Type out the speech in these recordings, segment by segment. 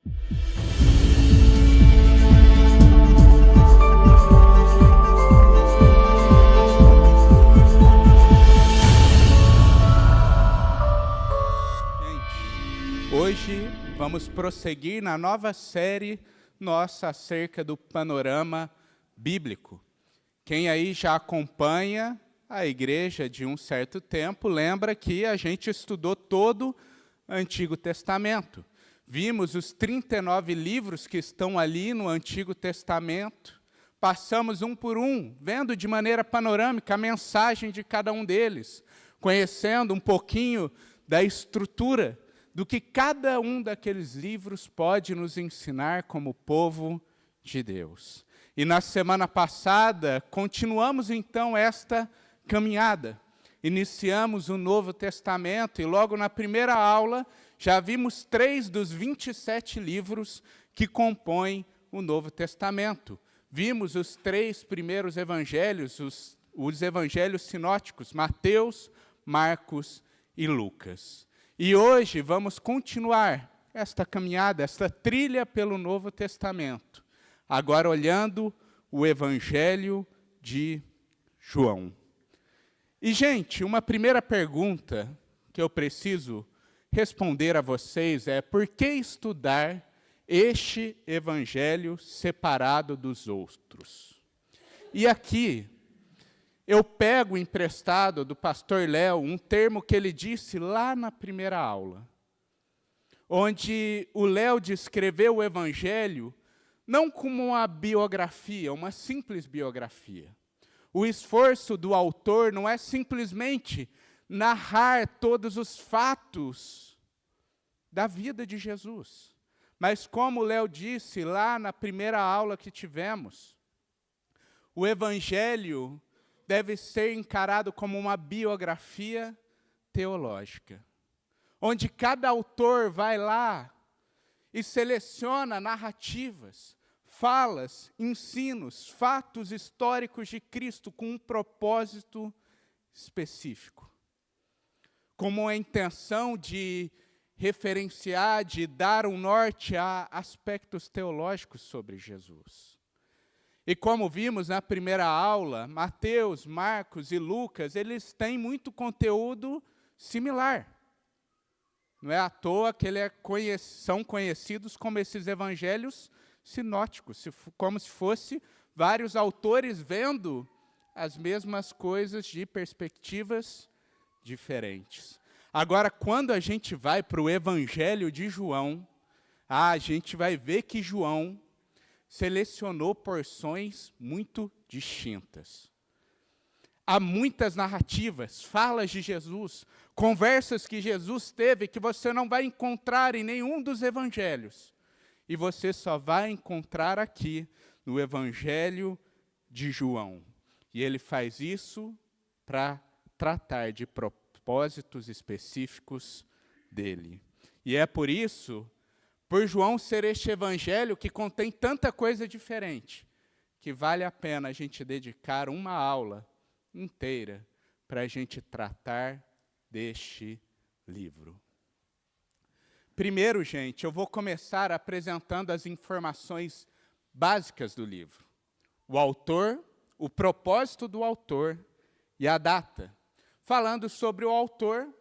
Hoje vamos prosseguir na nova série nossa acerca do panorama bíblico. Quem aí já acompanha a igreja de um certo tempo, lembra que a gente estudou todo o Antigo Testamento. Vimos os 39 livros que estão ali no Antigo Testamento, passamos um por um, vendo de maneira panorâmica a mensagem de cada um deles, conhecendo um pouquinho da estrutura do que cada um daqueles livros pode nos ensinar como povo de Deus. E na semana passada, continuamos então esta caminhada. Iniciamos o Novo Testamento e logo na primeira aula já vimos 3 dos 27 livros que compõem o Novo Testamento. Vimos os 3 primeiros evangelhos, os evangelhos sinóticos, Mateus, Marcos e Lucas. E hoje vamos continuar esta caminhada, esta trilha pelo Novo Testamento, agora olhando o Evangelho de João. E, gente, uma primeira pergunta que eu preciso responder a vocês é: por que estudar este Evangelho separado dos outros? E aqui eu pego emprestado do pastor Léo um termo que ele disse lá na primeira aula, onde o Léo descreveu o Evangelho não como uma biografia, uma simples biografia. O esforço do autor não é simplesmente narrar todos os fatos da vida de Jesus, mas como o Léo disse lá na primeira aula que tivemos, o Evangelho deve ser encarado como uma biografia teológica, onde cada autor vai lá e seleciona narrativas, falas, ensinos, fatos históricos de Cristo com um propósito específico, como a intenção de referenciar, de dar um norte a aspectos teológicos sobre Jesus. E como vimos na primeira aula, Mateus, Marcos e Lucas, eles têm muito conteúdo similar. Não é à toa que são conhecidos como esses evangelhos sinóticos, como se fosse vários autores vendo as mesmas coisas de perspectivas diferentes. Agora, quando a gente vai para o Evangelho de João, a gente vai ver que João selecionou porções muito distintas. Há muitas narrativas, falas de Jesus, conversas que Jesus teve que você não vai encontrar em nenhum dos evangelhos. E você só vai encontrar aqui no Evangelho de João. E ele faz isso para tratar de propósitos específicos dele. E é por isso, por João ser este evangelho que contém tanta coisa diferente, que vale a pena a gente dedicar uma aula inteira para a gente tratar deste livro. Primeiro, gente, eu vou começar apresentando as informações básicas do livro. O autor, o propósito do autor e a data. Falando sobre o autor,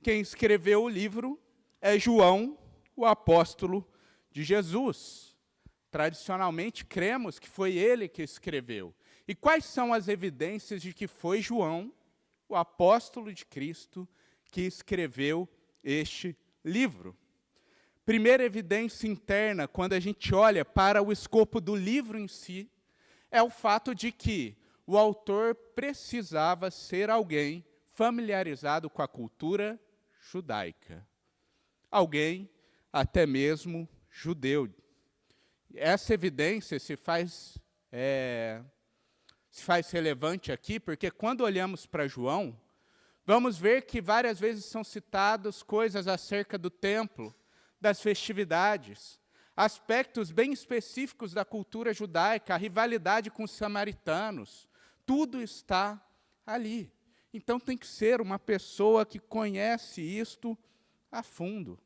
quem escreveu o livro é João, o apóstolo de Jesus. Tradicionalmente, cremos que foi ele que escreveu. E quais são as evidências de que foi João, o apóstolo de Cristo, que escreveu este livro? Primeira evidência interna, quando a gente olha para o escopo do livro em si, é o fato de que o autor precisava ser alguém familiarizado com a cultura judaica. Alguém até mesmo judeu. Essa evidência se faz relevante aqui, porque quando olhamos para João, vamos ver que várias vezes são citadas coisas acerca do templo, das festividades, aspectos bem específicos da cultura judaica, a rivalidade com os samaritanos, tudo está ali. Então tem que ser uma pessoa que conhece isto a fundo.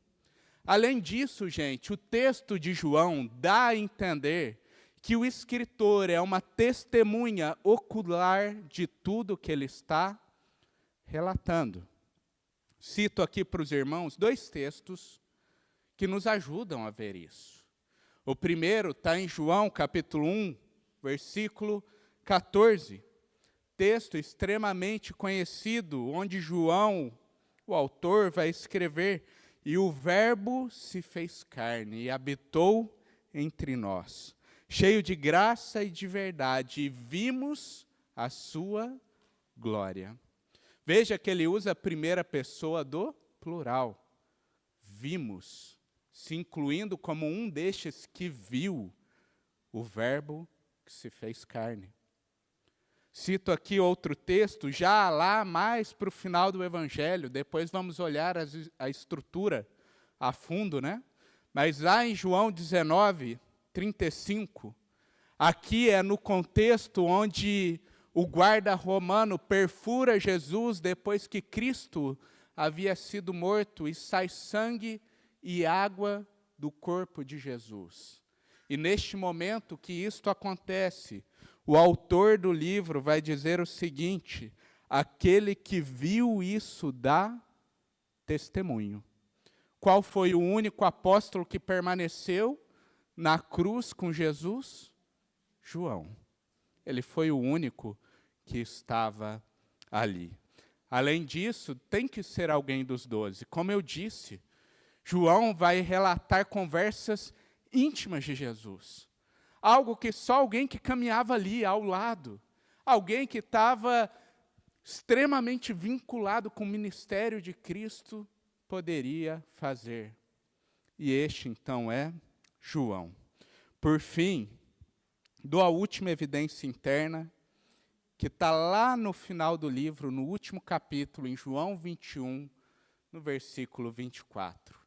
Além disso, gente, o texto de João dá a entender que o escritor é uma testemunha ocular de tudo que ele está relatando. Cito aqui para os irmãos 2 textos que nos ajudam a ver isso. O primeiro está em João, capítulo 1, versículo 14. Texto extremamente conhecido, onde João, o autor, vai escrever: "E o Verbo se fez carne e habitou entre nós, cheio de graça e de verdade, e vimos a sua glória." Veja que ele usa a primeira pessoa do plural. Vimos, se incluindo como um destes que viu o Verbo que se fez carne. Cito aqui outro texto, já lá mais para o final do Evangelho, depois vamos olhar a estrutura a fundo, né? Mas lá em João 19, 35, aqui é no contexto onde o guarda romano perfura Jesus depois que Cristo havia sido morto, e sai sangue e água do corpo de Jesus. E neste momento que isto acontece, o autor do livro vai dizer o seguinte: aquele que viu isso dá testemunho. Qual foi o único apóstolo que permaneceu na cruz com Jesus? João. Ele foi o único que estava ali. Além disso, tem que ser alguém dos 12. Como eu disse, João vai relatar conversas íntimas de Jesus. Algo que só alguém que caminhava ali ao lado, alguém que estava extremamente vinculado com o ministério de Cristo, poderia fazer. E este, então, é João. Por fim, dou a última evidência interna, que está lá no final do livro, no último capítulo, em João 21, no versículo 24.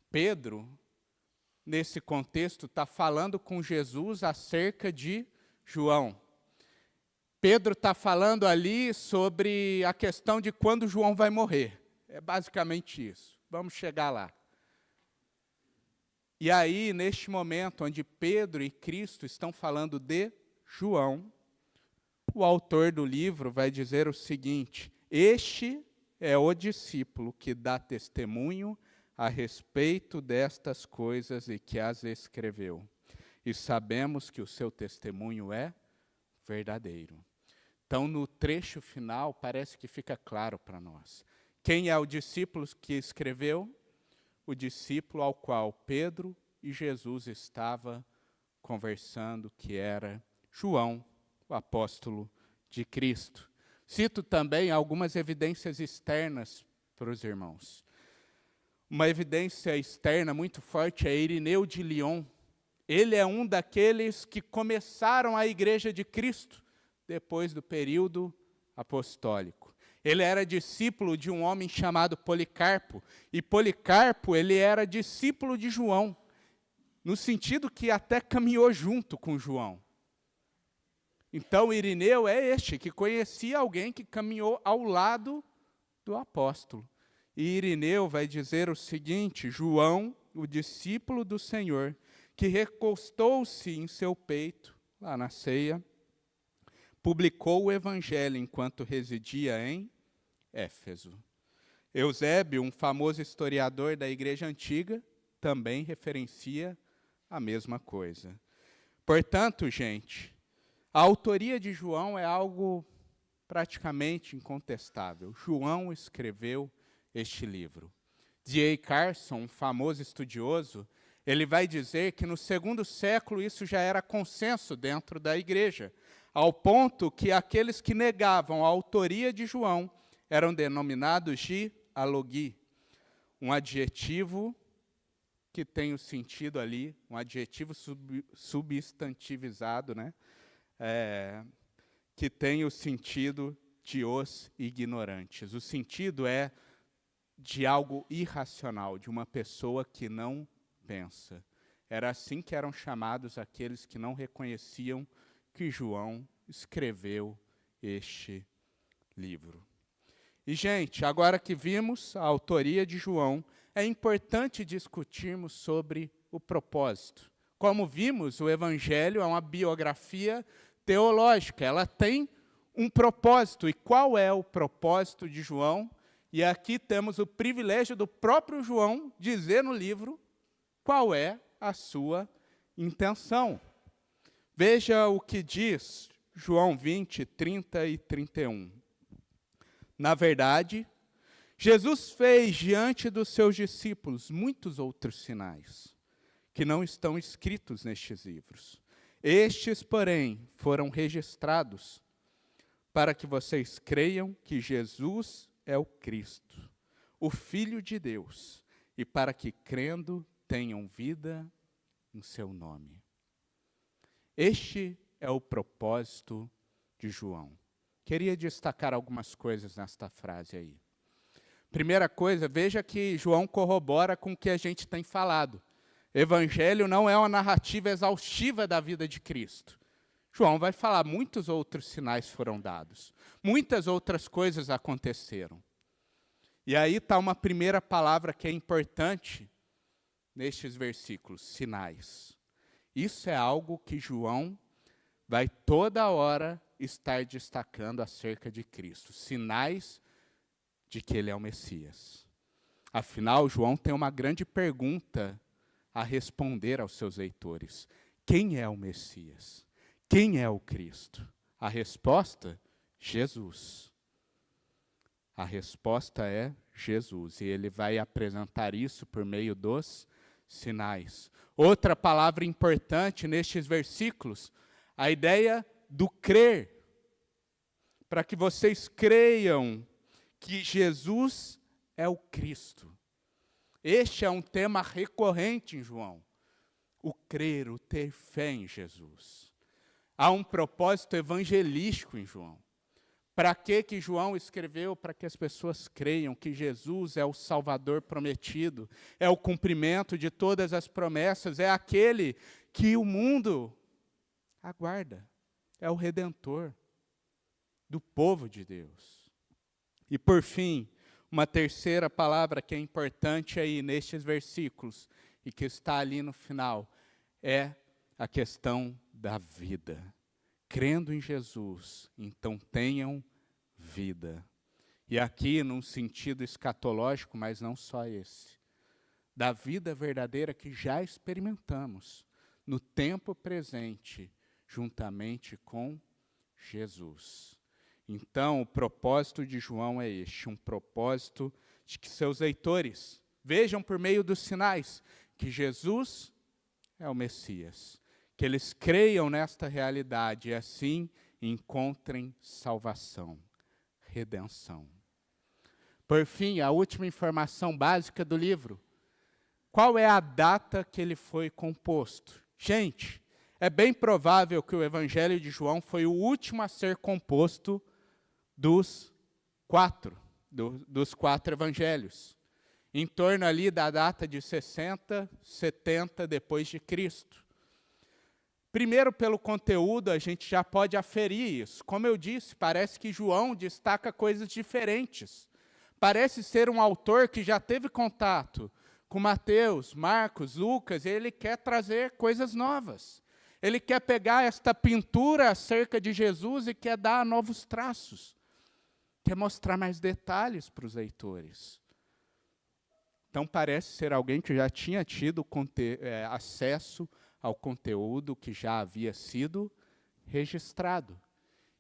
Pedro, nesse contexto, está falando com Jesus acerca de João. Pedro está falando ali sobre a questão de quando João vai morrer. É basicamente isso. Vamos chegar lá. E aí, neste momento, onde Pedro e Cristo estão falando de João, o autor do livro vai dizer o seguinte: este é o discípulo que dá testemunho a respeito destas coisas e que as escreveu. E sabemos que o seu testemunho é verdadeiro. Então, no trecho final, parece que fica claro para nós. Quem é o discípulo que escreveu? O discípulo ao qual Pedro e Jesus estavam conversando, que era João, o apóstolo de Cristo. Cito também algumas evidências externas para os irmãos. Uma evidência externa muito forte é Irineu de Lyon. Ele é um daqueles que começaram a Igreja de Cristo depois do período apostólico. Ele era discípulo de um homem chamado Policarpo, e Policarpo, ele era discípulo de João, no sentido que até caminhou junto com João. Então, Irineu é este, que conhecia alguém que caminhou ao lado do apóstolo. E Irineu vai dizer o seguinte: João, o discípulo do Senhor, que recostou-se em seu peito, lá na ceia, publicou o evangelho enquanto residia em Éfeso. Eusébio, um famoso historiador da Igreja Antiga, também referencia a mesma coisa. Portanto, gente, a autoria de João é algo praticamente incontestável. João escreveu este livro. D.A. Carson, um famoso estudioso, ele vai dizer que no 2º século isso já era consenso dentro da igreja, ao ponto que aqueles que negavam a autoria de João eram denominados de alogui, um adjetivo que tem o sentido ali, um adjetivo substantivizado, né? Que tem o sentido de os ignorantes. O sentido é de algo irracional, de uma pessoa que não pensa. Era assim que eram chamados aqueles que não reconheciam que João escreveu este livro. E, gente, agora que vimos a autoria de João, é importante discutirmos sobre o propósito. Como vimos, o Evangelho é uma biografia teológica, ela tem um propósito. E qual é o propósito de João? E aqui temos o privilégio do próprio João dizer no livro qual é a sua intenção. Veja o que diz João 20, 30 e 31. Na verdade, Jesus fez diante dos seus discípulos muitos outros sinais, que não estão escritos nestes livros. Estes, porém, foram registrados para que vocês creiam que Jesus é o Cristo, o Filho de Deus, e para que, crendo, tenham vida em seu nome. Este é o propósito de João. Queria destacar algumas coisas nesta frase aí. Primeira coisa, veja que João corrobora com o que a gente tem falado. Evangelho não é uma narrativa exaustiva da vida de Cristo. João vai falar, muitos outros sinais foram dados. Muitas outras coisas aconteceram. E aí está uma primeira palavra que é importante nestes versículos, sinais. Isso é algo que João vai toda hora estar destacando acerca de Cristo. Sinais de que ele é o Messias. Afinal, João tem uma grande pergunta a responder aos seus leitores. Quem é o Messias? Quem é o Cristo? A resposta, Jesus. A resposta é Jesus. E ele vai apresentar isso por meio dos sinais. Outra palavra importante nestes versículos, a ideia do crer. Para que vocês creiam que Jesus é o Cristo. Este é um tema recorrente em João. O crer, o ter fé em Jesus. Há um propósito evangelístico em João. Para que João escreveu? Para que as pessoas creiam que Jesus é o Salvador prometido, é o cumprimento de todas as promessas, é aquele que o mundo aguarda, é o Redentor do povo de Deus. E por fim, uma terceira palavra que é importante aí nestes versículos e que está ali no final, é a questão da vida. Crendo em Jesus, então tenham vida. E aqui, num sentido escatológico, mas não só esse, da vida verdadeira que já experimentamos no tempo presente, juntamente com Jesus. Então, o propósito de João é este, um propósito de que seus leitores vejam por meio dos sinais que Jesus é o Messias, que eles creiam nesta realidade e assim encontrem salvação, redenção. Por fim, a última informação básica do livro. Qual é a data que ele foi composto? Gente, é bem provável que o Evangelho de João foi o último a ser composto dos quatro evangelhos. Em torno ali da data de 60, 70 depois de Cristo. Primeiro, pelo conteúdo, a gente já pode aferir isso. Como eu disse, parece que João destaca coisas diferentes. Parece ser um autor que já teve contato com Mateus, Marcos, Lucas, e ele quer trazer coisas novas. Ele quer pegar esta pintura acerca de Jesus e quer dar novos traços. Quer mostrar mais detalhes para os leitores. Então, parece ser alguém que já tinha tido acesso ao conteúdo que já havia sido registrado.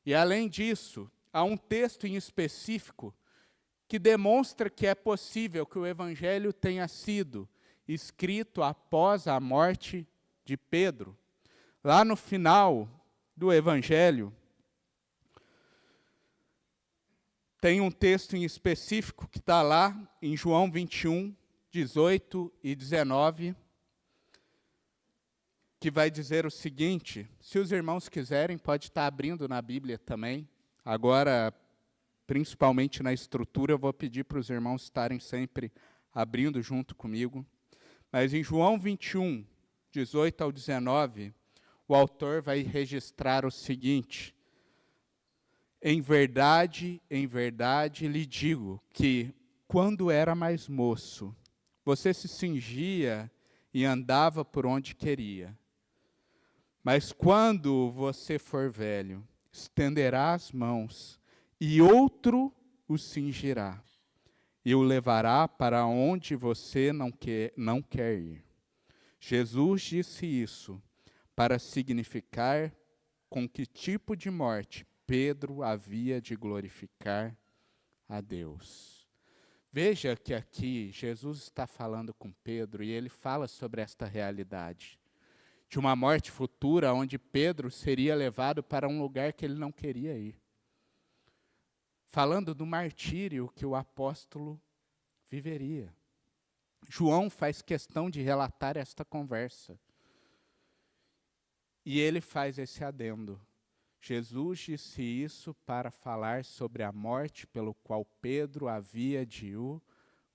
E, além disso, há um texto em específico que demonstra que é possível que o Evangelho tenha sido escrito após a morte de Pedro. Lá no final do Evangelho, tem um texto em específico que está lá em João 21, 18 e 19, que vai dizer o seguinte, se os irmãos quiserem, pode estar abrindo na Bíblia também. Agora, principalmente na estrutura, eu vou pedir para os irmãos estarem sempre abrindo junto comigo. Mas em João 21, 18 ao 19, o autor vai registrar o seguinte: em verdade lhe digo que, quando era mais moço, você se cingia e andava por onde queria. Mas quando você for velho, estenderá as mãos, e outro o cingirá, e o levará para onde você não quer ir. Jesus disse isso para significar com que tipo de morte Pedro havia de glorificar a Deus. Veja que aqui Jesus está falando com Pedro e ele fala sobre esta realidade de uma morte futura onde Pedro seria levado para um lugar que ele não queria ir. Falando do martírio que o apóstolo viveria. João faz questão de relatar esta conversa. E ele faz esse adendo. Jesus disse isso para falar sobre a morte pelo qual Pedro havia de o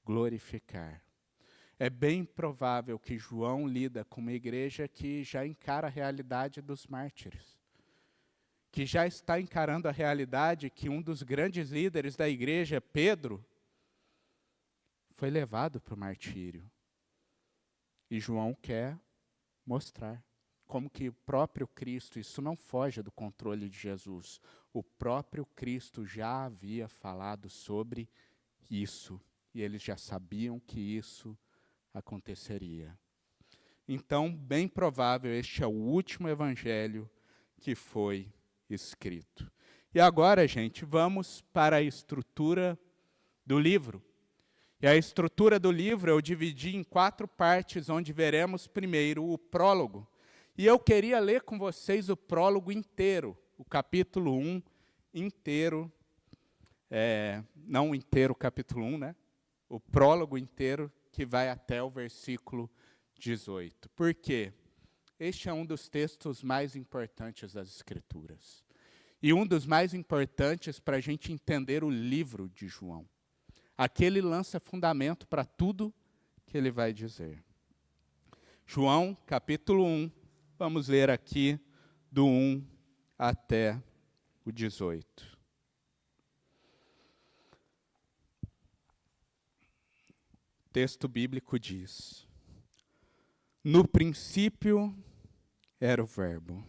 glorificar. É bem provável que João lida com uma igreja que já encara a realidade dos mártires, que já está encarando a realidade que um dos grandes líderes da igreja, Pedro, foi levado para o martírio. E João quer mostrar como que o próprio Cristo, isso não foge do controle de Jesus, o próprio Cristo já havia falado sobre isso, e eles já sabiam que isso aconteceria. Então, bem provável, este é o último evangelho que foi escrito. E agora, gente, vamos para a estrutura do livro. E a estrutura do livro eu dividi em 4 partes, onde veremos primeiro o prólogo. E eu queria ler com vocês o prólogo inteiro, o capítulo 1 inteiro, não inteiro o capítulo 1, né? O prólogo inteiro, que vai até o versículo 18. Por quê? Este é um dos textos mais importantes das Escrituras. E um dos mais importantes para a gente entender o livro de João. Aqui ele lança fundamento para tudo que ele vai dizer. João, capítulo 1, vamos ler aqui do 1 até o 18. O texto bíblico diz: no princípio era o Verbo,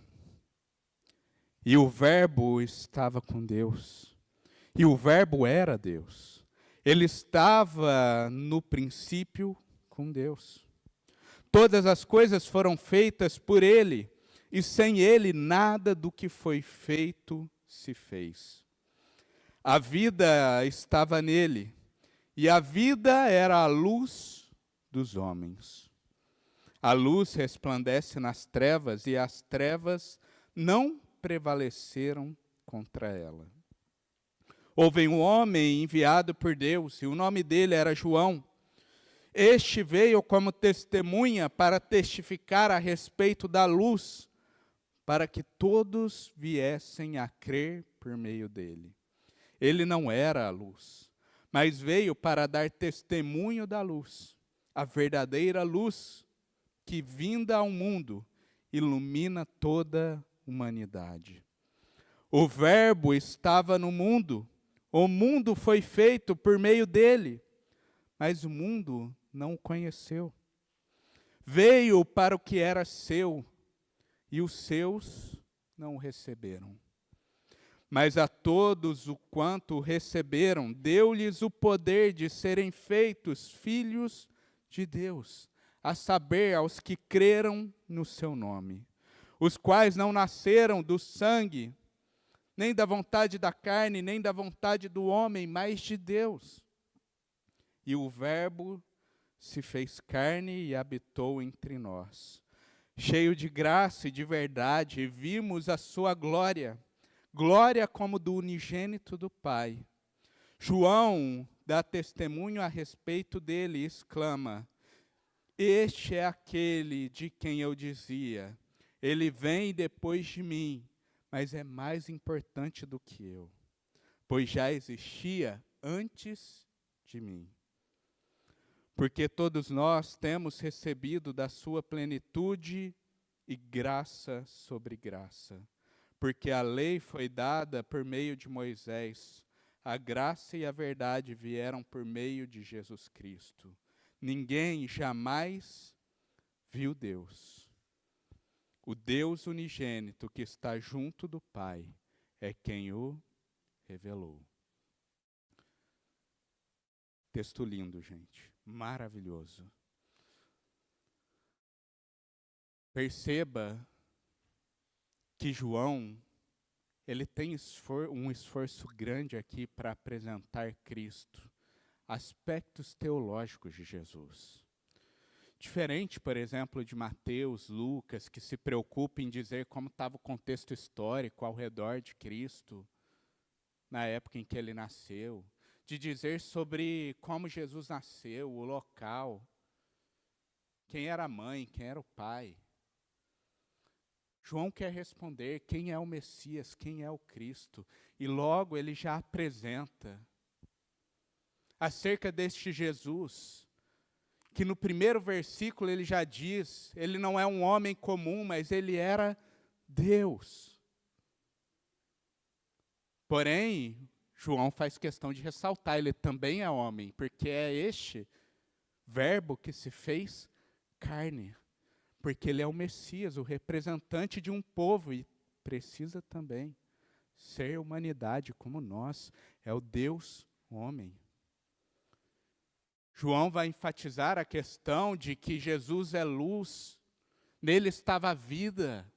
e o Verbo estava com Deus, e o Verbo era Deus. Ele estava no princípio com Deus. Todas as coisas foram feitas por ele, e sem ele nada do que foi feito se fez. A vida estava nele, e a vida era a luz dos homens. A luz resplandece nas trevas, e as trevas não prevaleceram contra ela. Houve um homem enviado por Deus, e o nome dele era João. Este veio como testemunha para testificar a respeito da luz, para que todos viessem a crer por meio dele. Ele não era a luz, mas veio para dar testemunho da luz, a verdadeira luz que, vinda ao mundo, ilumina toda a humanidade. O Verbo estava no mundo, o mundo foi feito por meio dele, mas o mundo não o conheceu. Veio para o que era seu, e os seus não o receberam. Mas a todos o quanto o receberam, deu-lhes o poder de serem feitos filhos de Deus, a saber, aos que creram no seu nome, os quais não nasceram do sangue, nem da vontade da carne, nem da vontade do homem, mas de Deus. E o Verbo se fez carne e habitou entre nós. Cheio de graça e de verdade, vimos a sua glória, glória como do unigênito do Pai. João dá testemunho a respeito dele e exclama: este é aquele de quem eu dizia, ele vem depois de mim, mas é mais importante do que eu, pois já existia antes de mim. Porque todos nós temos recebido da sua plenitude e graça sobre graça. porque a lei foi dada por meio de Moisés, a graça e a verdade vieram por meio de Jesus Cristo. Ninguém jamais viu Deus. O Deus unigênito que está junto do Pai é quem o revelou. Texto lindo, gente. Maravilhoso. Perceba que João, ele tem um esforço grande aqui para apresentar Cristo, aspectos teológicos de Jesus. Diferente, por exemplo, de Mateus, Lucas, que se preocupa em dizer como estava o contexto histórico ao redor de Cristo, na época em que ele nasceu, de dizer sobre como Jesus nasceu, o local, quem era a mãe, quem era o pai. João quer responder quem é o Messias, quem é o Cristo, e logo ele já apresenta acerca deste Jesus, que no primeiro versículo ele já diz, ele não é um homem comum, mas ele era Deus. Porém, João faz questão de ressaltar, ele também é homem, porque é este verbo que se fez carne. Porque ele é o Messias, o representante de um povo, e precisa também ser humanidade como nós, é o Deus homem. João vai enfatizar a questão de que Jesus é luz, nele estava a vida.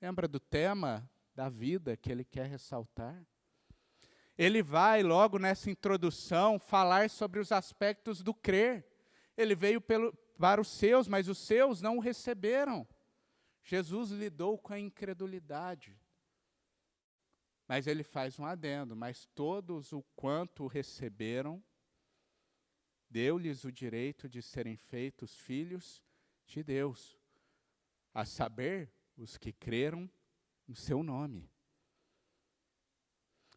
Lembra do tema da vida que ele quer ressaltar? Ele vai, logo nessa introdução, falar sobre os aspectos do crer. Ele veio para os seus, mas os seus não o receberam. Jesus lidou com a incredulidade. Mas ele faz um adendo, mas todos o quanto o receberam, deu-lhes o direito de serem feitos filhos de Deus, a saber, os que creram no seu nome.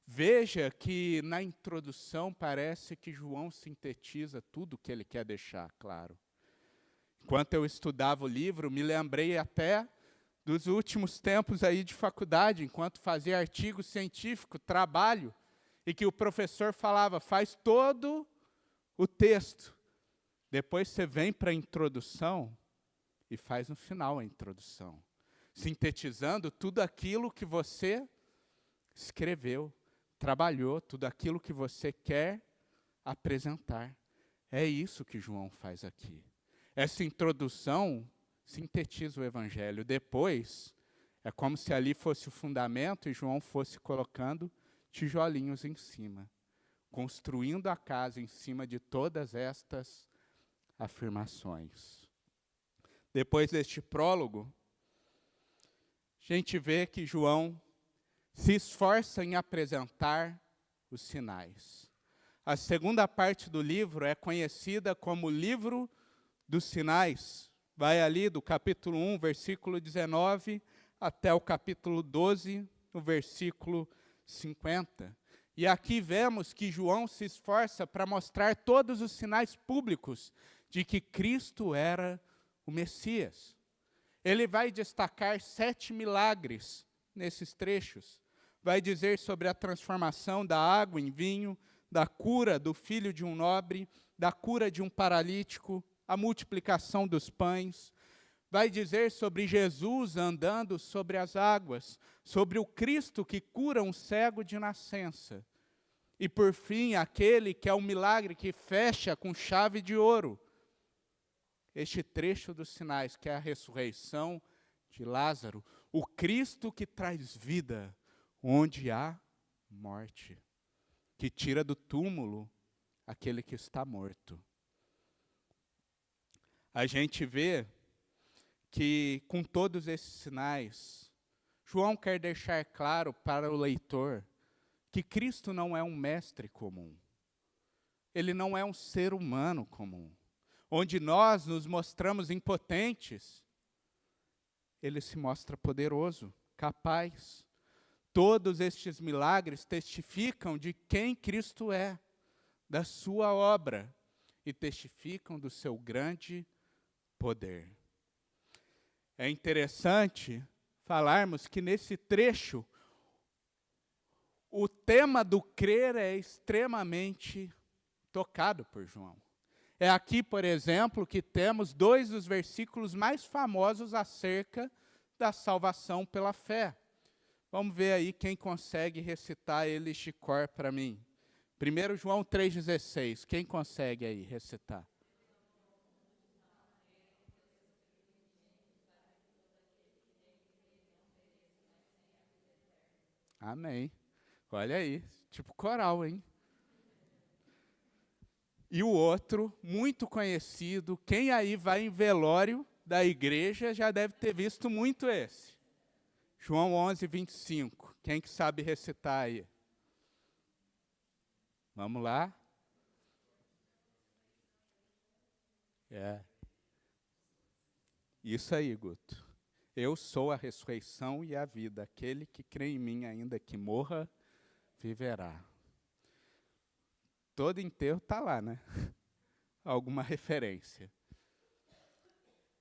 Veja que na introdução parece que João sintetiza tudo o que ele quer deixar claro. Enquanto eu estudava o livro, me lembrei até dos últimos tempos aí de faculdade, enquanto fazia artigo científico, trabalho, e que o professor falava, faz todo o texto. Depois você vem para a introdução e faz no final a introdução, sintetizando tudo aquilo que você escreveu, trabalhou, tudo aquilo que você quer apresentar. É isso que João faz aqui. Essa introdução sintetiza o Evangelho. Depois, é como se ali fosse o fundamento e João fosse colocando tijolinhos em cima, construindo a casa em cima de todas estas afirmações. Depois deste prólogo, a gente vê que João se esforça em apresentar os sinais. A segunda parte do livro é conhecida como o livro dos sinais. Vai ali do capítulo 1, versículo 19, até o capítulo 12, no versículo 50. E aqui vemos que João se esforça para mostrar todos os sinais públicos de que Cristo era o Messias. Ele vai destacar 7 milagres nesses trechos. Vai dizer sobre a transformação da água em vinho, da cura do filho de um nobre, da cura de um paralítico, a multiplicação dos pães. Vai dizer sobre Jesus andando sobre as águas, sobre o Cristo que cura um cego de nascença. E, por fim, aquele que é o milagre que fecha com chave de ouro. Este trecho dos sinais, que é a ressurreição de Lázaro, o Cristo que traz vida onde há morte, que tira do túmulo aquele que está morto. A gente vê que, com todos esses sinais, João quer deixar claro para o leitor que Cristo não é um mestre comum. Ele não é um ser humano comum. Onde nós nos mostramos impotentes, ele se mostra poderoso, capaz. Todos estes milagres testificam de quem Cristo é, da sua obra, e testificam do seu grande poder. É interessante falarmos que nesse trecho, o tema do crer é extremamente tocado por João. É aqui, por exemplo, que temos 2 dos versículos mais famosos acerca da salvação pela fé. Vamos ver aí quem consegue recitar eles de cor para mim. 1 João 3,16. Quem consegue aí recitar? Amém. Olha aí, tipo coral, hein? E o outro, muito conhecido, quem aí vai em velório da igreja já deve ter visto muito esse. João 11:25. Quem que sabe recitar aí? Vamos lá? Isso aí, Guto. Eu sou a ressurreição e a vida. Aquele que crê em mim, ainda que morra, viverá. Todo enterro está lá, né? Alguma referência.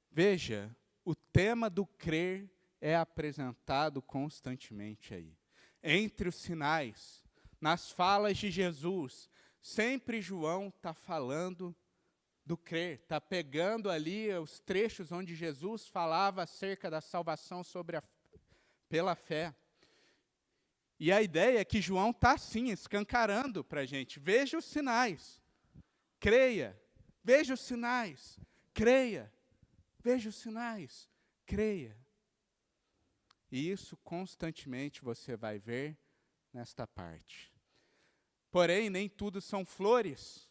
Veja, o tema do crer é apresentado constantemente aí. Entre os sinais, nas falas de Jesus, sempre João está falando do crer, está pegando ali os trechos onde Jesus falava acerca da salvação pela fé. E a ideia é que João está assim, escancarando para a gente. Veja os sinais, creia. Veja os sinais, creia. Veja os sinais, creia. E isso constantemente você vai ver nesta parte. Porém, nem tudo são flores.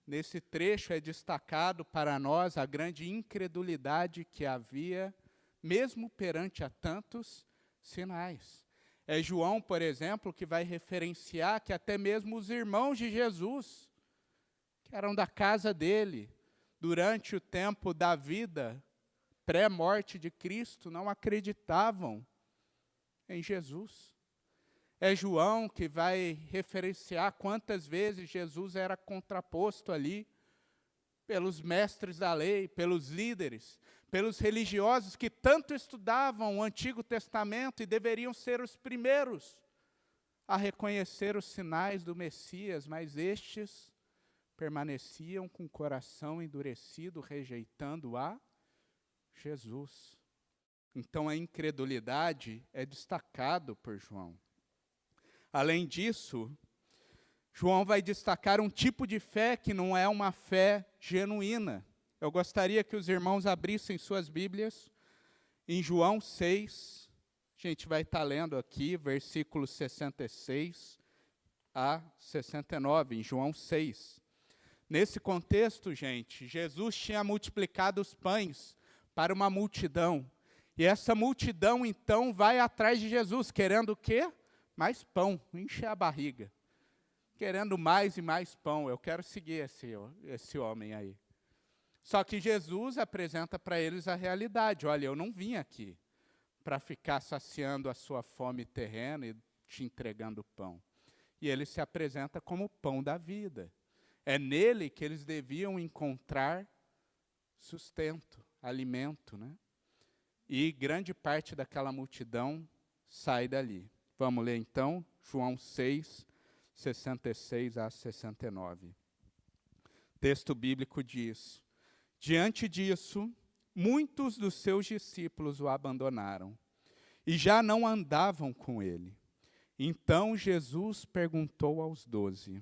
Nesse trecho é destacado para nós a grande incredulidade que havia, mesmo perante a tantos sinais. É João, por exemplo, que vai referenciar que até mesmo os irmãos de Jesus, que eram da casa dele, durante o tempo da vida pré-morte de Cristo, não acreditavam em Jesus. É João que vai referenciar quantas vezes Jesus era contraposto ali pelos mestres da lei, pelos líderes, pelos religiosos que tanto estudavam o Antigo Testamento e deveriam ser os primeiros a reconhecer os sinais do Messias, mas estes permaneciam com o coração endurecido, rejeitando a Jesus. Então a incredulidade é destacado por João. Além disso, João vai destacar um tipo de fé que não é uma fé genuína. Eu gostaria que os irmãos abrissem suas Bíblias em João 6. A gente vai estar lendo aqui, versículos 66 a 69, em João 6. Nesse contexto, gente, Jesus tinha multiplicado os pães para uma multidão. E essa multidão, então, vai atrás de Jesus, querendo o quê? Mais pão, encher a barriga. Querendo mais e mais pão. Eu quero seguir esse homem aí. Só que Jesus apresenta para eles a realidade. Olha, eu não vim aqui para ficar saciando a sua fome terrena e te entregando pão. E ele se apresenta como o pão da vida. É nele que eles deviam encontrar sustento, alimento, né? E grande parte daquela multidão sai dali. Vamos ler então, João 6, 66 a 69. Texto bíblico diz: diante disso, muitos dos seus discípulos o abandonaram e já não andavam com ele. Então Jesus perguntou aos 12,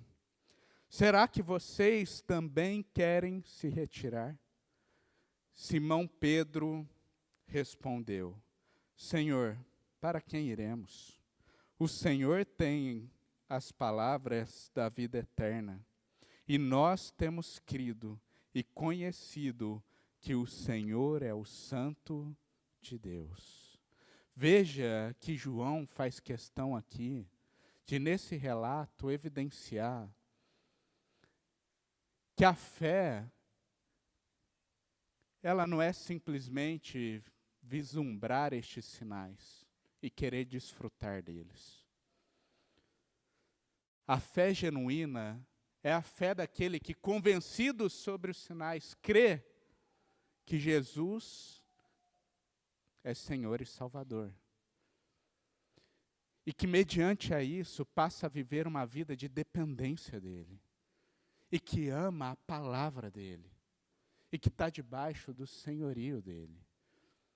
será que vocês também querem se retirar? Simão Pedro respondeu, Senhor, para quem iremos? O Senhor tem as palavras da vida eterna, e nós temos crido e conhecido que o Senhor é o Santo de Deus. Veja que João faz questão aqui de, nesse relato, evidenciar que a fé, ela não é simplesmente vislumbrar estes sinais e querer desfrutar deles. A fé genuína é a fé daquele que, convencido sobre os sinais, crê que Jesus é Senhor e Salvador. e que, mediante a isso, passa a viver uma vida de dependência dele, e que ama a palavra dele, e que está debaixo do senhorio dele.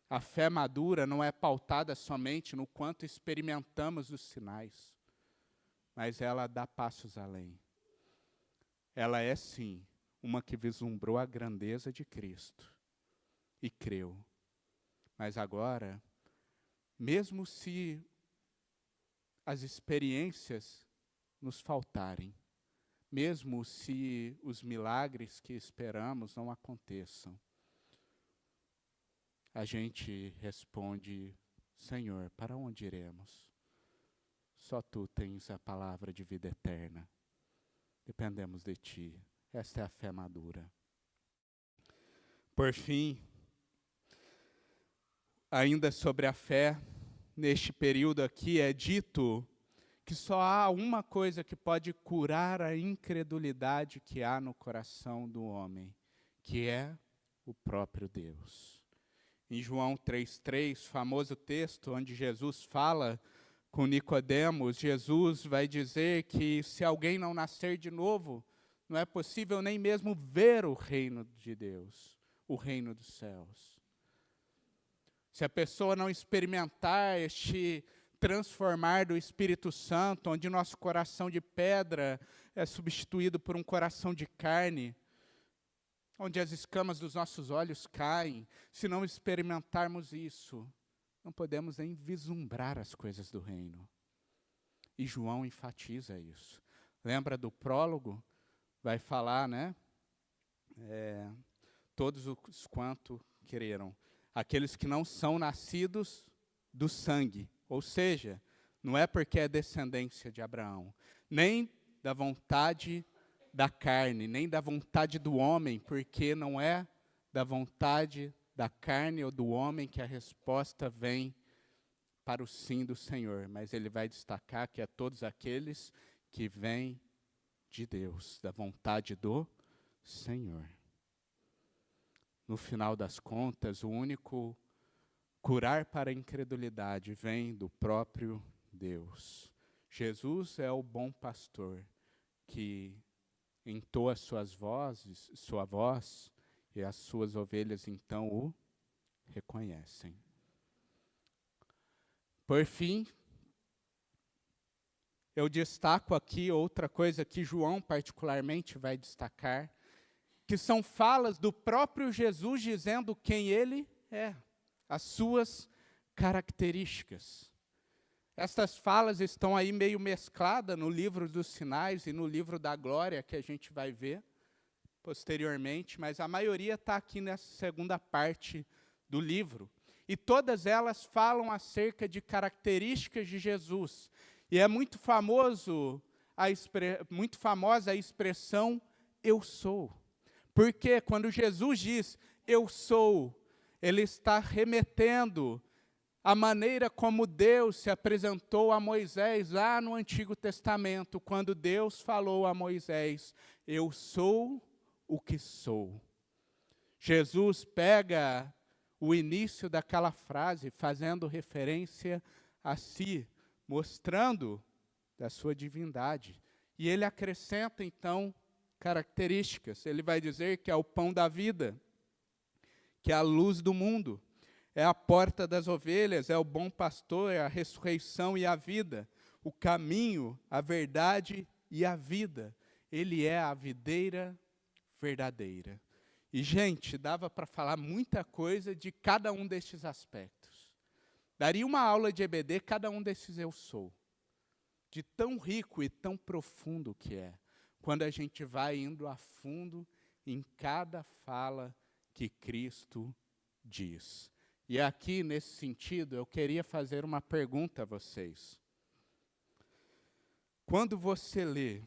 A fé madura não é pautada somente no quanto experimentamos os sinais, mas ela dá passos além. Ela é, sim, uma que vislumbrou a grandeza de Cristo e creu. Mas agora, mesmo se as experiências nos faltarem, mesmo se os milagres que esperamos não aconteçam, a gente responde: Senhor, para onde iremos? Só Tu tens a palavra de vida eterna. Dependemos de Ti. Esta é a fé madura. Por fim, ainda sobre a fé, neste período aqui é dito que só há uma coisa que pode curar a incredulidade que há no coração do homem, que é o próprio Deus. Em João 3,3, famoso texto onde Jesus fala com Nicodemos, Jesus vai dizer que se alguém não nascer de novo, não é possível nem mesmo ver o reino de Deus, o reino dos céus. Se a pessoa não experimentar este transformar do Espírito Santo, onde nosso coração de pedra é substituído por um coração de carne, onde as escamas dos nossos olhos caem, se não experimentarmos isso, não podemos nem vislumbrar as coisas do reino. E João enfatiza isso. Lembra do prólogo? Vai falar, né? Todos os quanto quereram. Aqueles que não são nascidos do sangue. Ou seja, não é porque é descendência de Abraão, nem da vontade da carne, nem da vontade do homem, porque não é da vontade da carne ou do homem que a resposta vem para o sim do Senhor. Mas ele vai destacar que é todos aqueles que vêm de Deus, da vontade do Senhor. No final das contas, o único curar para a incredulidade vem do próprio Deus. Jesus é o bom pastor que entoa sua voz, e as suas ovelhas então o reconhecem. Por fim, eu destaco aqui outra coisa que João particularmente vai destacar, que são falas do próprio Jesus dizendo quem ele é, as suas características. Estas falas estão aí meio mescladas no livro dos sinais e no livro da glória, que a gente vai ver posteriormente, mas a maioria está aqui nessa segunda parte do livro. E todas elas falam acerca de características de Jesus. E é muito famosa a expressão eu sou. Porque quando Jesus diz eu sou, ele está remetendo à maneira como Deus se apresentou a Moisés lá no Antigo Testamento, quando Deus falou a Moisés, eu sou o que sou. Jesus pega o início daquela frase, fazendo referência a si, mostrando da sua divindade. E ele acrescenta, então, características. Ele vai dizer que é o pão da vida, que é a luz do mundo, é a porta das ovelhas, é o bom pastor, é a ressurreição e a vida, o caminho, a verdade e a vida. Ele é a videira verdadeira. E, gente, dava para falar muita coisa de cada um destes aspectos. Daria uma aula de EBD cada um desses eu sou. De tão rico e tão profundo que é, quando a gente vai indo a fundo em cada fala que Cristo diz. E aqui, nesse sentido, eu queria fazer uma pergunta a vocês. Quando você lê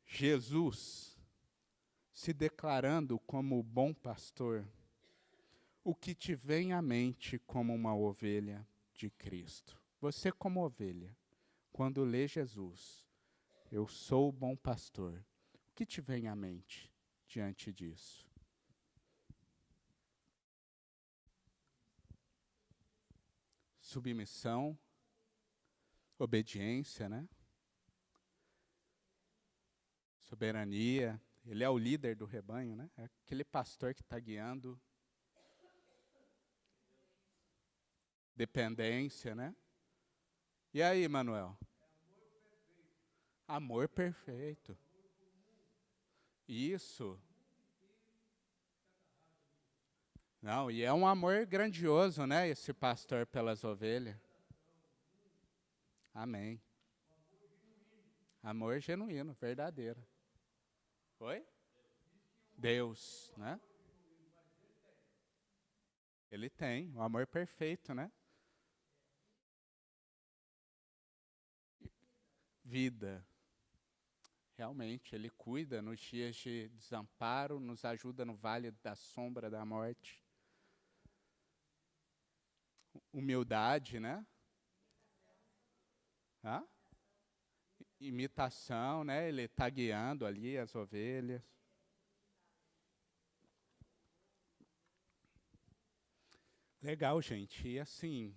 Jesus se declarando como o bom pastor, o que te vem à mente como uma ovelha de Cristo? Você como ovelha, quando lê Jesus, eu sou o bom pastor, o que te vem à mente diante disso? Submissão, obediência, né? Soberania. Ele é o líder do rebanho, né? É aquele pastor que está guiando. Dependência, né? E aí, Manuel? Amor perfeito. Isso. Não, e é um amor grandioso, né? Esse pastor pelas ovelhas. Amém. Amor genuíno, verdadeiro. Oi? Deus, né? Ele tem o amor perfeito, né? Vida. Realmente, Ele cuida nos dias de desamparo, nos ajuda no vale da sombra da morte. Humildade, né? Hã? Imitação, né? Ele está guiando ali as ovelhas. Legal, gente. E assim,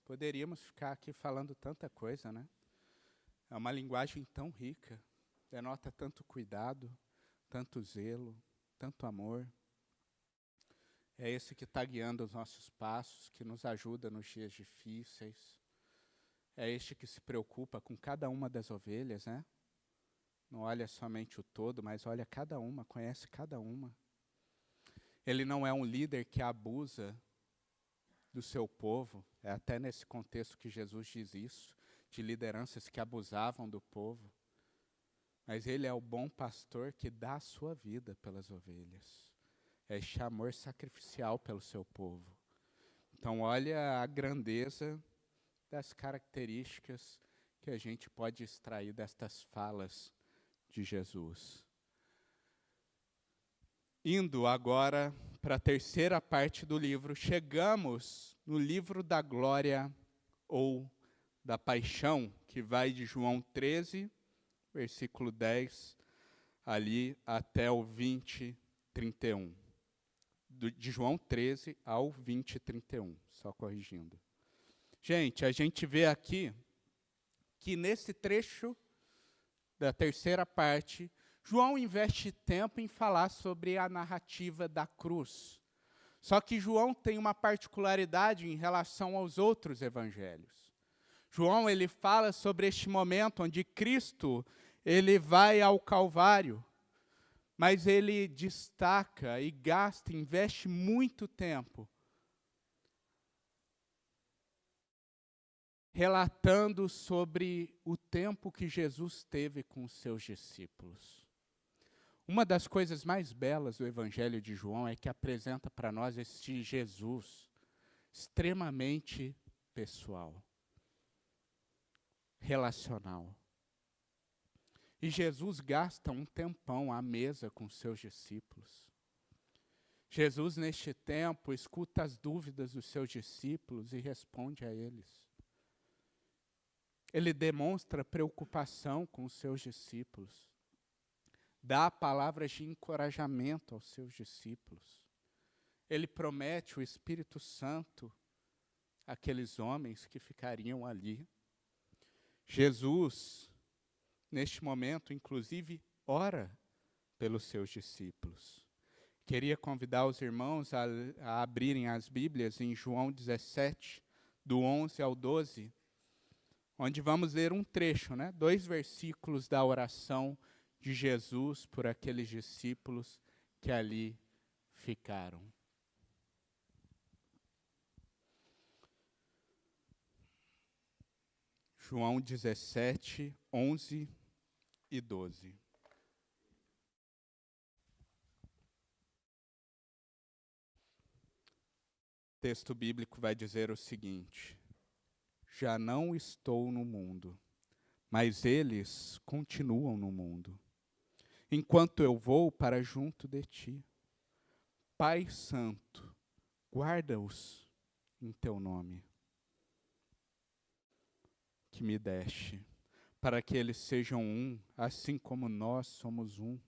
poderíamos ficar aqui falando tanta coisa, né? É uma linguagem tão rica, denota tanto cuidado, tanto zelo, tanto amor. É esse que está guiando os nossos passos, que nos ajuda nos dias difíceis. É este que se preocupa com cada uma das ovelhas, né? Não olha somente o todo, mas olha cada uma, conhece cada uma. Ele não é um líder que abusa do seu povo. É até nesse contexto que Jesus diz isso, de lideranças que abusavam do povo. Mas ele é o bom pastor que dá a sua vida pelas ovelhas. É este amor sacrificial pelo seu povo. Então, olha a grandeza das características que a gente pode extrair destas falas de Jesus. Indo agora para a terceira parte do livro, chegamos no livro da glória ou da paixão, que vai de João 13, versículo 10, ali até o 20, 31. De João 13 ao 20, 31, só corrigindo. Gente, a gente vê aqui que nesse trecho da terceira parte, João investe tempo em falar sobre a narrativa da cruz. Só que João tem uma particularidade em relação aos outros evangelhos. João, ele fala sobre este momento onde Cristo, ele vai ao Calvário, mas ele destaca e gasta, investe muito tempo relatando sobre o tempo que Jesus teve com os seus discípulos. Uma das coisas mais belas do Evangelho de João é que apresenta para nós este Jesus extremamente pessoal, relacional. E Jesus gasta um tempão à mesa com seus discípulos. Jesus, neste tempo, escuta as dúvidas dos seus discípulos e responde a eles. Ele demonstra preocupação com os seus discípulos. Dá palavras de encorajamento aos seus discípulos. Ele promete o Espírito Santo àqueles homens que ficariam ali. Jesus, neste momento, inclusive, ora pelos seus discípulos. Queria convidar os irmãos a abrirem as Bíblias em João 17, do 11 ao 12, onde vamos ler um trecho, né? 2 versículos da oração de Jesus por aqueles discípulos que ali ficaram. João 17, 11 e 12. O texto bíblico vai dizer o seguinte: já não estou no mundo, mas eles continuam no mundo, enquanto eu vou para junto de ti. Pai Santo, guarda-os em teu nome, que me deste, para que eles sejam um, assim como nós somos um.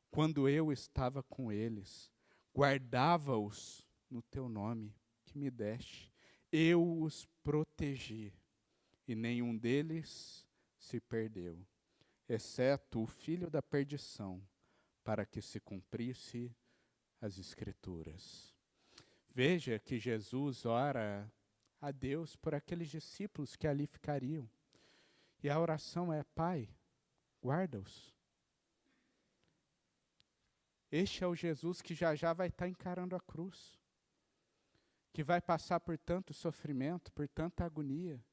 Quando eu estava com eles, guardava-os no teu nome, que me deste. Eu os protegi e nenhum deles se perdeu, exceto o filho da perdição, para que se cumprisse as Escrituras. Veja que Jesus ora a Deus por aqueles discípulos que ali ficariam. E a oração é: Pai, guarda-os. Este é o Jesus que já vai estar encarando a cruz, que vai passar por tanto sofrimento, por tanta agonia,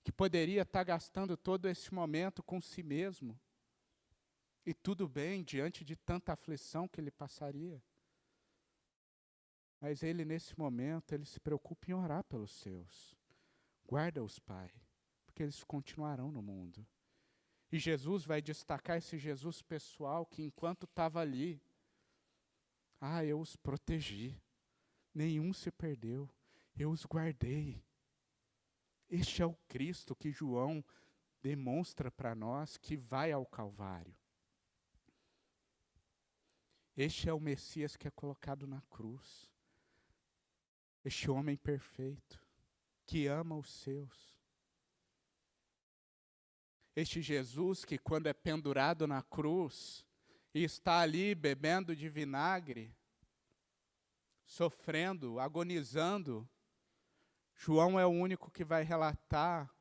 que poderia estar gastando todo esse momento com si mesmo. E tudo bem, diante de tanta aflição que ele passaria. Mas ele, nesse momento, ele se preocupa em orar pelos seus. Guarda-os, Pai, porque eles continuarão no mundo. E Jesus vai destacar esse Jesus pessoal que, enquanto estava ali, eu os protegi, nenhum se perdeu, eu os guardei. Este é o Cristo que João demonstra para nós que vai ao Calvário. Este é o Messias que é colocado na cruz. Este homem perfeito, que ama os seus. Este Jesus que, quando é pendurado na cruz e está ali bebendo de vinagre, sofrendo, agonizando, João é o único que vai relatar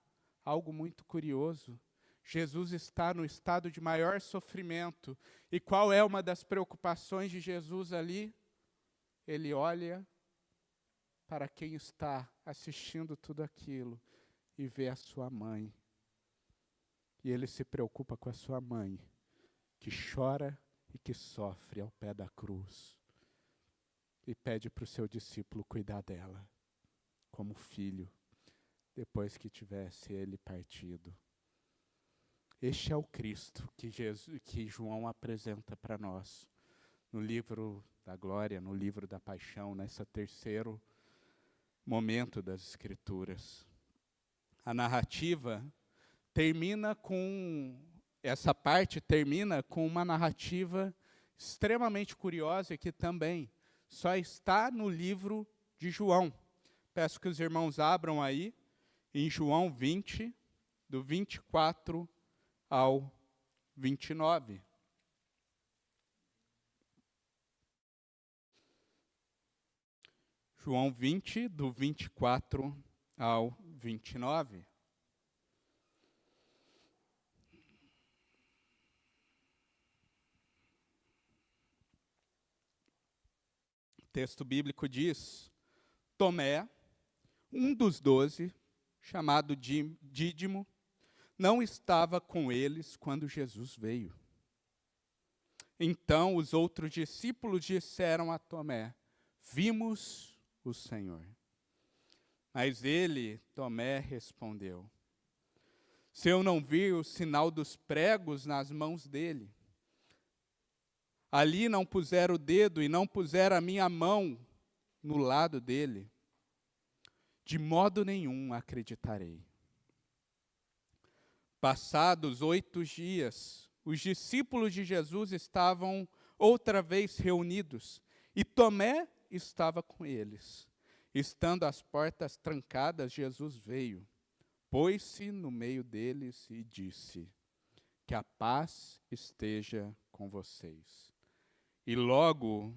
algo muito curioso. Jesus está no estado de maior sofrimento. E qual é uma das preocupações de Jesus ali? Ele olha para quem está assistindo tudo aquilo e vê a sua mãe. E ele se preocupa com a sua mãe, que chora e que sofre ao pé da cruz. E pede para o seu discípulo cuidar dela, como filho, depois que tivesse ele partido. Este é o Cristo que João apresenta para nós, no livro da glória, no livro da paixão, nesse terceiro momento das Escrituras. A narrativa essa parte termina com uma narrativa extremamente curiosa e que também só está no livro de João. Peço que os irmãos abram aí, em João 20, do 24 ao 29. João 20, do 24 ao 29. O texto bíblico diz: Tomé, um dos 12, chamado Dídimo, não estava com eles quando Jesus veio. Então os outros discípulos disseram a Tomé: Vimos o Senhor. Mas ele, Tomé, respondeu: Se eu não vir o sinal dos pregos nas mãos dele, ali não puser o dedo e não puser a minha mão no lado dele, de modo nenhum acreditarei. Passados 8 dias, os discípulos de Jesus estavam outra vez reunidos, e Tomé estava com eles. Estando as portas trancadas, Jesus veio, pôs-se no meio deles e disse: Que a paz esteja com vocês. E logo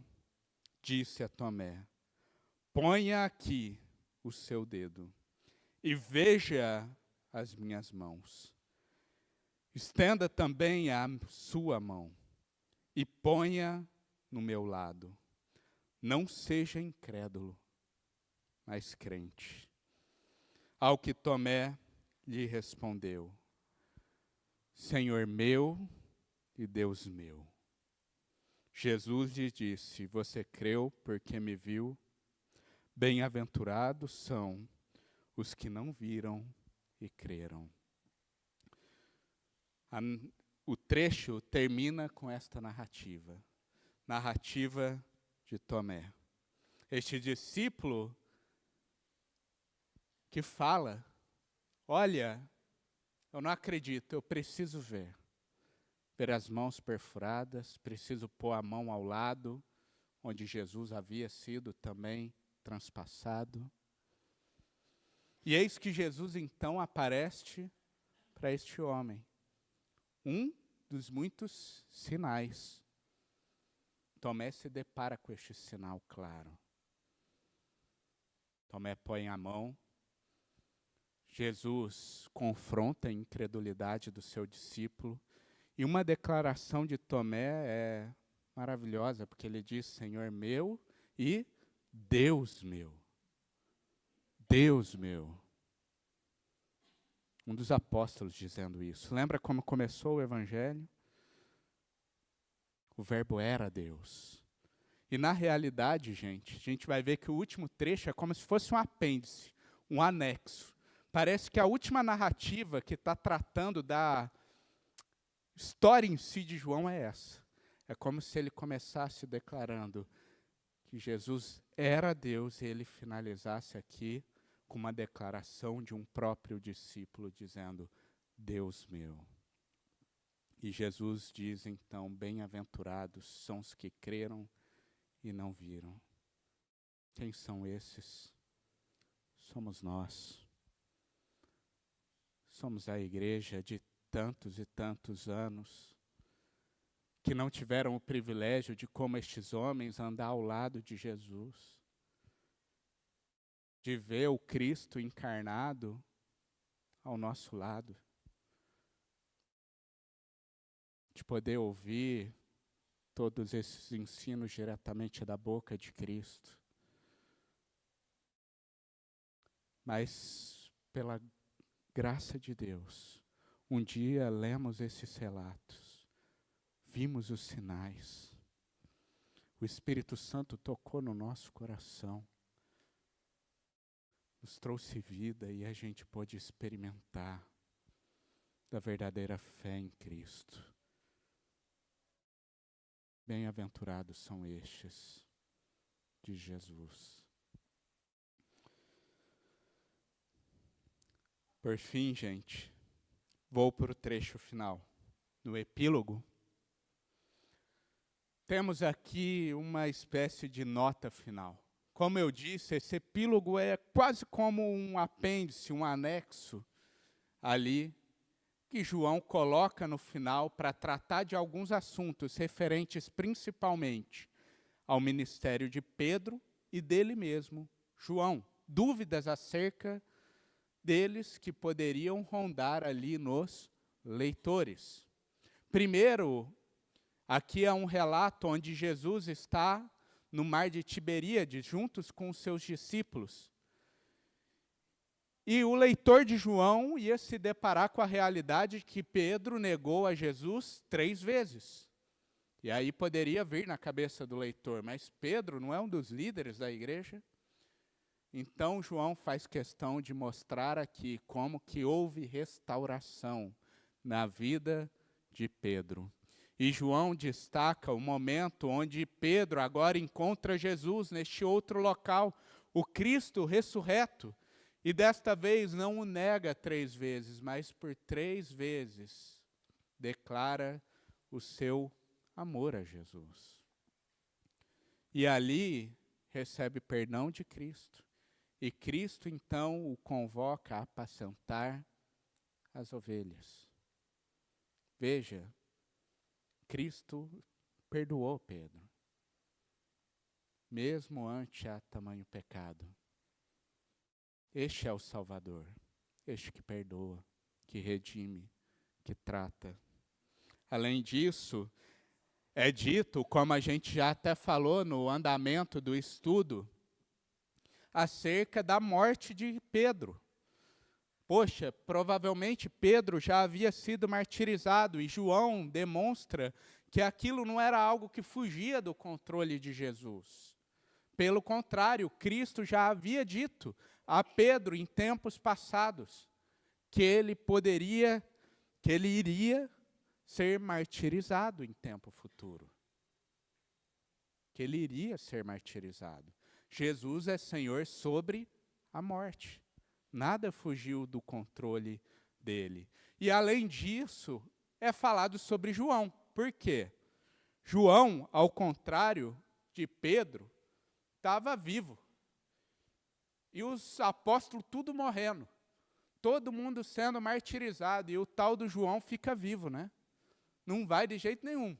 disse a Tomé: Ponha aqui o seu dedo e veja as minhas mãos. Estenda também a sua mão e ponha no meu lado. Não seja incrédulo, mas crente. Ao que Tomé lhe respondeu: Senhor meu e Deus meu. Jesus lhe disse: Você creu porque me viu? Bem-aventurados são os que não viram e creram. O trecho termina com esta narrativa de Tomé. Este discípulo que fala: olha, eu não acredito, eu preciso ver as mãos perfuradas, preciso pôr a mão ao lado, onde Jesus havia sido também transpassado. E eis que Jesus, então, aparece para este homem. Um dos muitos sinais. Tomé se depara com este sinal claro. Tomé põe a mão. Jesus confronta a incredulidade do seu discípulo. E uma declaração de Tomé é maravilhosa, porque ele diz: Senhor meu e Deus meu. Deus meu. Um dos apóstolos dizendo isso. Lembra como começou o Evangelho? O verbo era Deus. E na realidade, gente, a gente vai ver que o último trecho é como se fosse um apêndice, um anexo. Parece que a última narrativa que está tratando da história em si de João é essa. É como se ele começasse declarando que Jesus era Deus e ele finalizasse aqui com uma declaração de um próprio discípulo dizendo: Deus meu. E Jesus diz então: bem-aventurados são os que creram e não viram. Quem são esses? Somos nós. Somos a igreja de tantos e tantos anos que não tiveram o privilégio de, como estes homens, andar ao lado de Jesus, de ver o Cristo encarnado ao nosso lado, de poder ouvir todos esses ensinos diretamente da boca de Cristo. Mas, pela graça de Deus, um dia lemos esses relatos, vimos os sinais, o Espírito Santo tocou no nosso coração, nos trouxe vida e a gente pôde experimentar da verdadeira fé em Cristo. Bem-aventurados são estes de Jesus. Por fim, gente, vou para o trecho final. No epílogo, temos aqui uma espécie de nota final. Como eu disse, esse epílogo é quase como um apêndice, um anexo ali, que João coloca no final para tratar de alguns assuntos referentes principalmente ao ministério de Pedro e dele mesmo, João. Dúvidas acerca deles que poderiam rondar ali nos leitores. Primeiro, aqui é um relato onde Jesus está no mar de Tiberíades, juntos com os seus discípulos. E o leitor de João ia se deparar com a realidade de que Pedro negou a Jesus 3 vezes. E aí poderia vir na cabeça do leitor, mas Pedro não é um dos líderes da igreja? Então João faz questão de mostrar aqui como que houve restauração na vida de Pedro. E João destaca o momento onde Pedro agora encontra Jesus neste outro local, o Cristo ressurreto. E desta vez não o nega 3 vezes, mas por 3 vezes declara o seu amor a Jesus. E ali recebe perdão de Cristo. E Cristo então o convoca a apacentar as ovelhas. Veja, Cristo perdoou Pedro, mesmo ante a tamanho pecado. Este é o Salvador, este que perdoa, que redime, que trata. Além disso, é dito, como a gente já até falou no andamento do estudo, acerca da morte de Pedro. Poxa, provavelmente Pedro já havia sido martirizado e João demonstra que aquilo não era algo que fugia do controle de Jesus. Pelo contrário, Cristo já havia dito a Pedro em tempos passados que ele iria ser martirizado em tempo futuro. Que ele iria ser martirizado. Jesus é Senhor sobre a morte. Nada fugiu do controle dele. E além disso, é falado sobre João. Por quê? João, ao contrário de Pedro, estava vivo. E os apóstolos tudo morrendo. Todo mundo sendo martirizado. E o tal do João fica vivo, né? Não vai de jeito nenhum.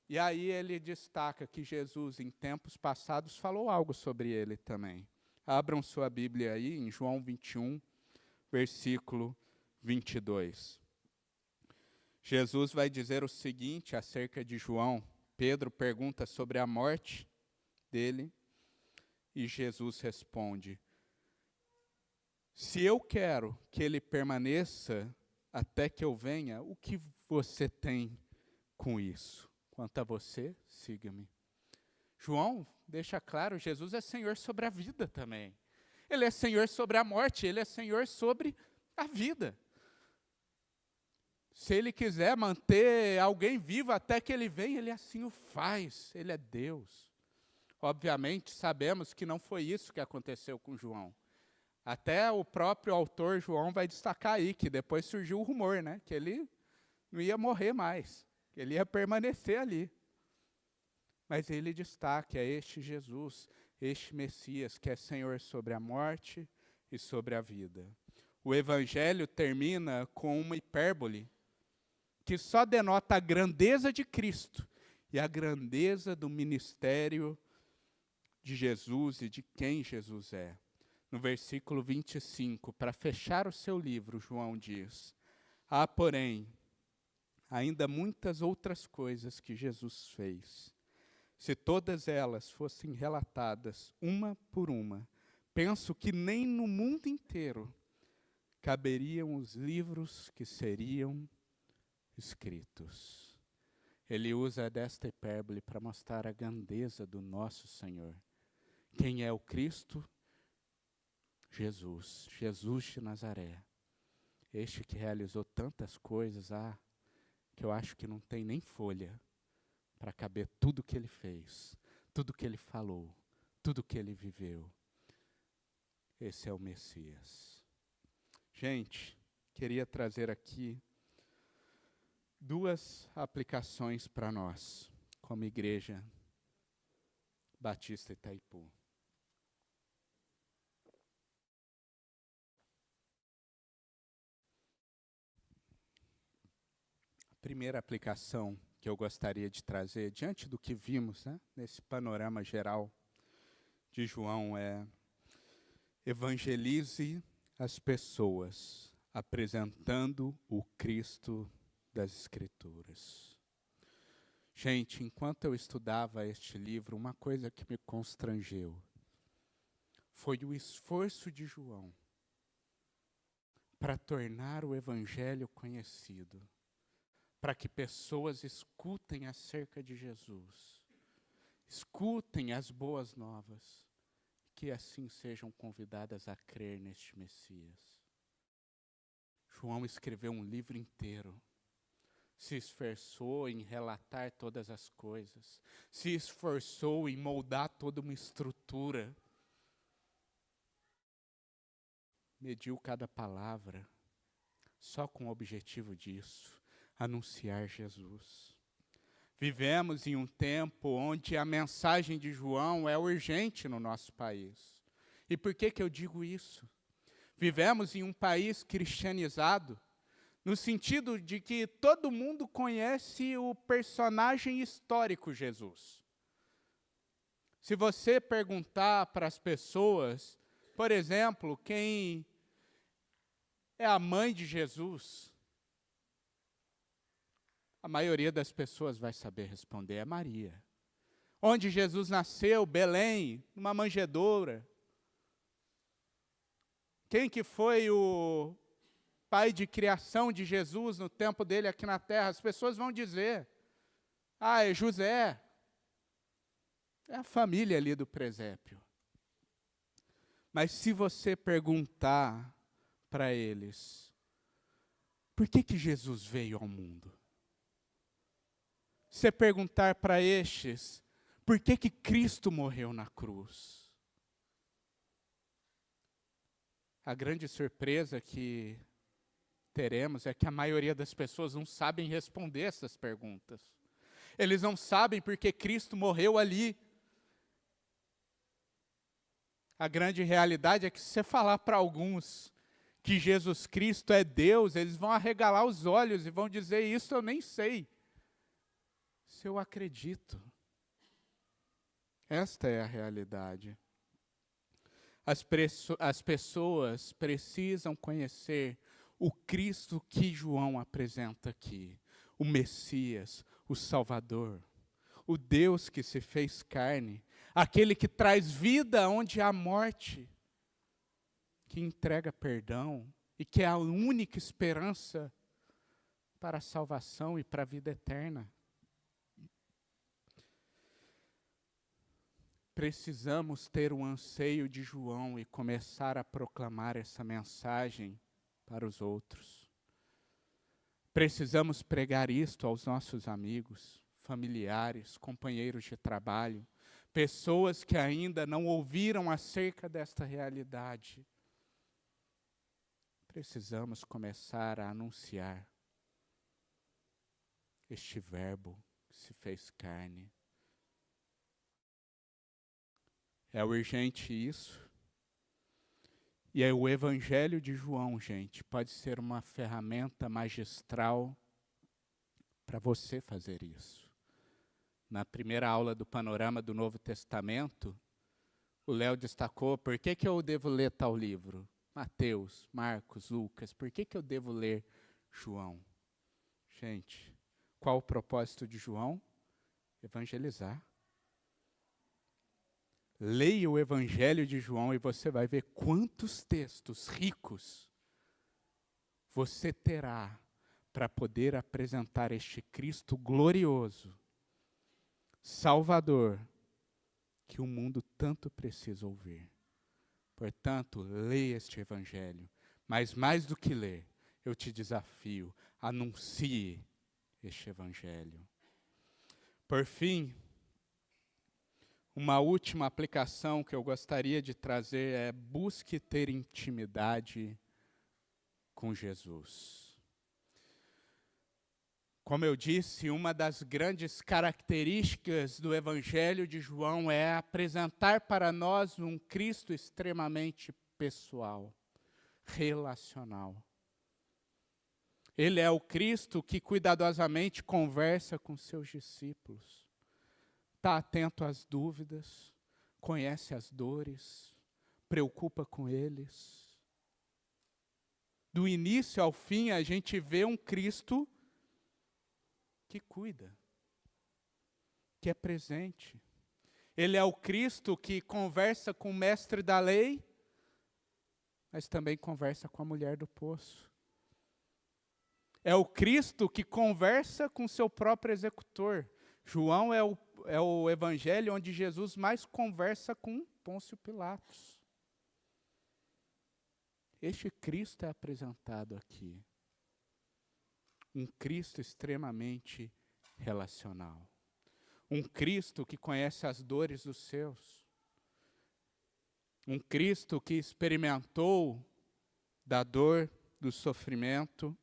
E aí ele destaca que Jesus, em tempos passados, falou algo sobre ele também. Abram sua Bíblia aí, em João 21, versículo 22. Jesus vai dizer o seguinte acerca de João. Pedro pergunta sobre a morte dele, e Jesus responde: se eu quero que ele permaneça até que eu venha, o que você tem com isso? Quanto a você, siga-me. João deixa claro, Jesus é Senhor sobre a vida também. Ele é Senhor sobre a morte, ele é Senhor sobre a vida. Se ele quiser manter alguém vivo até que ele venha, ele assim o faz, ele é Deus. Obviamente, sabemos que não foi isso que aconteceu com João. Até o próprio autor João vai destacar aí, que depois surgiu o rumor, né, que ele não ia morrer mais, que ele ia permanecer ali. Mas ele destaca, é este Jesus, este Messias, que é Senhor sobre a morte e sobre a vida. O Evangelho termina com uma hipérbole, que só denota a grandeza de Cristo e a grandeza do ministério de Jesus e de quem Jesus é. No versículo 25, para fechar o seu livro, João diz: há, porém, ainda muitas outras coisas que Jesus fez. Se todas elas fossem relatadas, uma por uma, penso que nem no mundo inteiro caberiam os livros que seriam escritos. Ele usa desta hipérbole para mostrar a grandeza do nosso Senhor. Quem é o Cristo? Jesus, Jesus de Nazaré. Este que realizou tantas coisas, que eu acho que não tem nem folha para caber tudo que ele fez, tudo que ele falou, tudo que ele viveu. Esse é o Messias. Gente, queria trazer aqui duas aplicações para nós, como Igreja Batista Itaipu. A primeira aplicação que eu gostaria de trazer, diante do que vimos, né, nesse panorama geral de João, é: evangelize as pessoas, apresentando o Cristo das Escrituras. Gente, enquanto eu estudava este livro, uma coisa que me constrangeu foi o esforço de João para tornar o Evangelho conhecido, para que pessoas escutem acerca de Jesus, escutem as boas novas, que assim sejam convidadas a crer neste Messias. João escreveu um livro inteiro, se esforçou em relatar todas as coisas, se esforçou em moldar toda uma estrutura, mediu cada palavra, só com o objetivo disso: anunciar Jesus. Vivemos em um tempo onde a mensagem de João é urgente no nosso país. E por que eu digo isso? Vivemos em um país cristianizado, no sentido de que todo mundo conhece o personagem histórico Jesus. Se você perguntar para as pessoas, por exemplo, quem é a mãe de Jesus, a maioria das pessoas vai saber responder: é Maria. Onde Jesus nasceu? Belém, numa manjedoura. Quem que foi o pai de criação de Jesus no tempo dele aqui na terra? As pessoas vão dizer: é José. É a família ali do presépio. Mas se você perguntar para eles: por que Jesus veio ao mundo? Se perguntar para estes: por que Cristo morreu na cruz? A grande surpresa que teremos é que a maioria das pessoas não sabem responder essas perguntas. Eles não sabem por que Cristo morreu ali. A grande realidade é que se você falar para alguns que Jesus Cristo é Deus, eles vão arregalar os olhos e vão dizer, isso eu nem sei se eu acredito. Esta é a realidade. As pessoas precisam conhecer o Cristo que João apresenta aqui, o Messias, o Salvador, o Deus que se fez carne, aquele que traz vida onde há morte, que entrega perdão e que é a única esperança para a salvação e para a vida eterna. Precisamos ter o anseio de João e começar a proclamar essa mensagem para os outros. Precisamos pregar isto aos nossos amigos, familiares, companheiros de trabalho, pessoas que ainda não ouviram acerca desta realidade. Precisamos começar a anunciar este verbo que se fez carne. É urgente isso. E aí o Evangelho de João, gente, pode ser uma ferramenta magistral para você fazer isso. Na primeira aula do Panorama do Novo Testamento, o Léo destacou, por que eu devo ler tal livro? Mateus, Marcos, Lucas, por que eu devo ler João? Gente, qual o propósito de João? Evangelizar. Leia o Evangelho de João e você vai ver quantos textos ricos você terá para poder apresentar este Cristo glorioso, Salvador, que o mundo tanto precisa ouvir. Portanto, leia este Evangelho, mas mais do que ler, eu te desafio, anuncie este Evangelho. Por fim, uma última aplicação que eu gostaria de trazer é busque ter intimidade com Jesus. Como eu disse, uma das grandes características do Evangelho de João é apresentar para nós um Cristo extremamente pessoal, relacional. Ele é o Cristo que cuidadosamente conversa com seus discípulos. Está atento às dúvidas, conhece as dores, preocupa com eles. Do início ao fim, a gente vê um Cristo que cuida, que é presente. Ele é o Cristo que conversa com o mestre da lei, mas também conversa com a mulher do poço. É o Cristo que conversa com seu próprio executor. João é o evangelho onde Jesus mais conversa com Pôncio Pilatos. Este Cristo é apresentado aqui. Um Cristo extremamente relacional. Um Cristo que conhece as dores dos seus. Um Cristo que experimentou da dor, do sofrimento,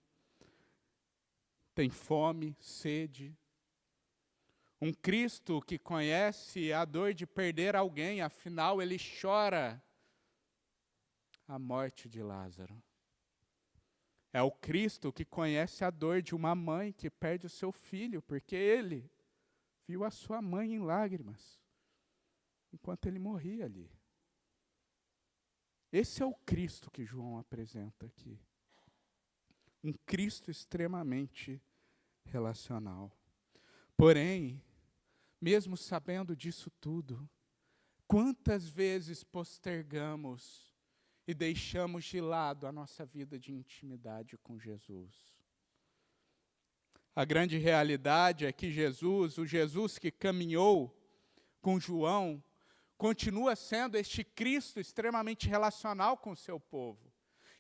tem fome, sede. Um Cristo que conhece a dor de perder alguém, afinal ele chora a morte de Lázaro. É o Cristo que conhece a dor de uma mãe que perde o seu filho, porque ele viu a sua mãe em lágrimas, enquanto ele morria ali. Esse é o Cristo que João apresenta aqui. Um Cristo extremamente relacional. Porém, mesmo sabendo disso tudo, quantas vezes postergamos e deixamos de lado a nossa vida de intimidade com Jesus? A grande realidade é que Jesus, o Jesus que caminhou com João, continua sendo este Cristo extremamente relacional com o seu povo.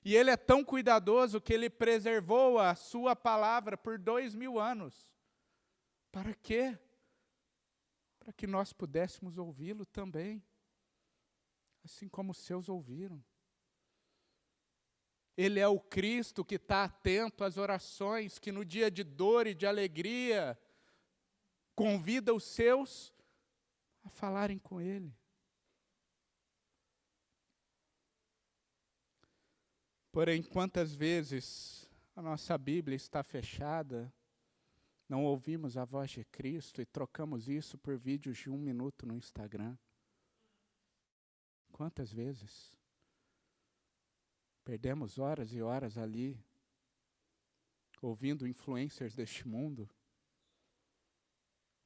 E ele é tão cuidadoso que ele preservou a sua palavra por 2000 anos. Para quê? Para que nós pudéssemos ouvi-lo também, assim como os seus ouviram. Ele é o Cristo que está atento às orações, que no dia de dor e de alegria, convida os seus a falarem com Ele. Porém, quantas vezes a nossa Bíblia está fechada, não ouvimos a voz de Cristo e trocamos isso por vídeos de 1 minuto no Instagram? Quantas vezes? Perdemos horas e horas ali, ouvindo influencers deste mundo,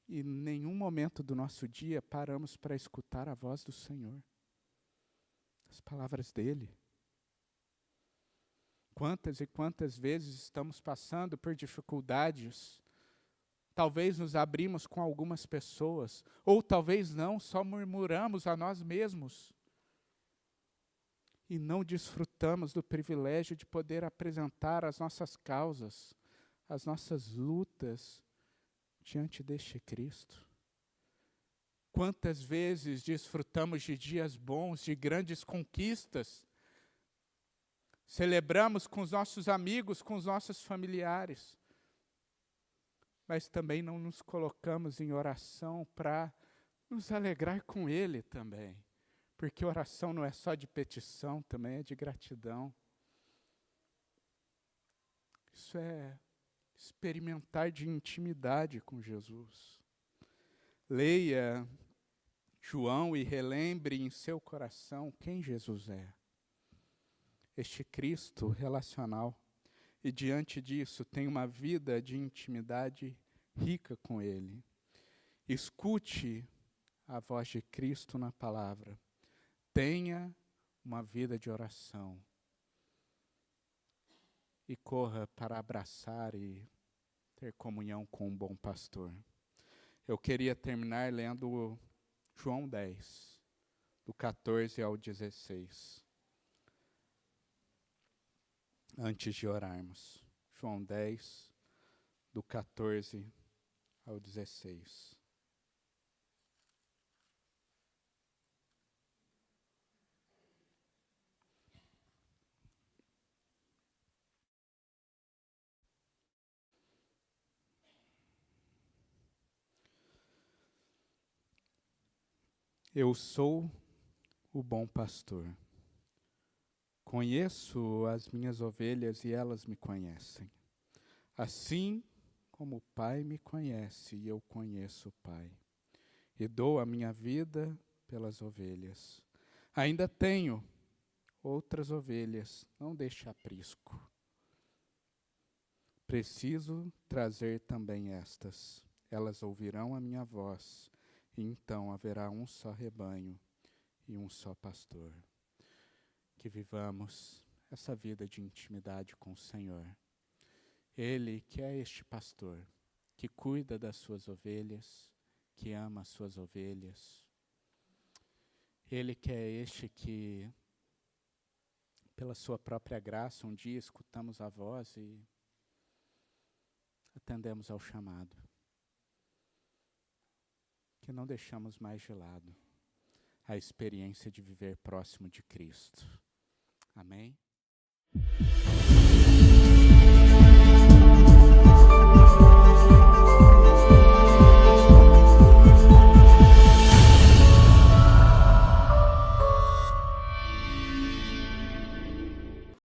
e em nenhum momento do nosso dia paramos para escutar a voz do Senhor, as palavras dEle. Quantas e quantas vezes estamos passando por dificuldades, talvez nos abrimos com algumas pessoas, ou talvez não, só murmuramos a nós mesmos, e não desfrutamos do privilégio de poder apresentar as nossas causas, as nossas lutas diante deste Cristo. Quantas vezes desfrutamos de dias bons, de grandes conquistas, celebramos com os nossos amigos, com os nossos familiares, mas também não nos colocamos em oração para nos alegrar com Ele também. Porque oração não é só de petição, também é de gratidão. Isso é experimentar de intimidade com Jesus. Leia João e relembre em seu coração quem Jesus é. Este Cristo relacional. E diante disso, tem uma vida de intimidade rica com Ele. Escute a voz de Cristo na palavra. Tenha uma vida de oração. E corra para abraçar e ter comunhão com um bom pastor. Eu queria terminar lendo João 10, do 14 ao 16. Antes de orarmos. João 10, do 14 ao 16. Eu sou o bom pastor. Conheço as minhas ovelhas e elas me conhecem. Assim como o Pai me conhece e eu conheço o Pai. E dou a minha vida pelas ovelhas. Ainda tenho outras ovelhas, não deixe aprisco. Preciso trazer também estas. Elas ouvirão a minha voz. E então haverá um só rebanho e um só pastor. Que vivamos essa vida de intimidade com o Senhor. Ele que é este pastor, que cuida das suas ovelhas, que ama as suas ovelhas. Ele que é este que, pela sua própria graça, um dia escutamos a voz e atendemos ao chamado. Que não deixamos mais de lado a experiência de viver próximo de Cristo. Amém?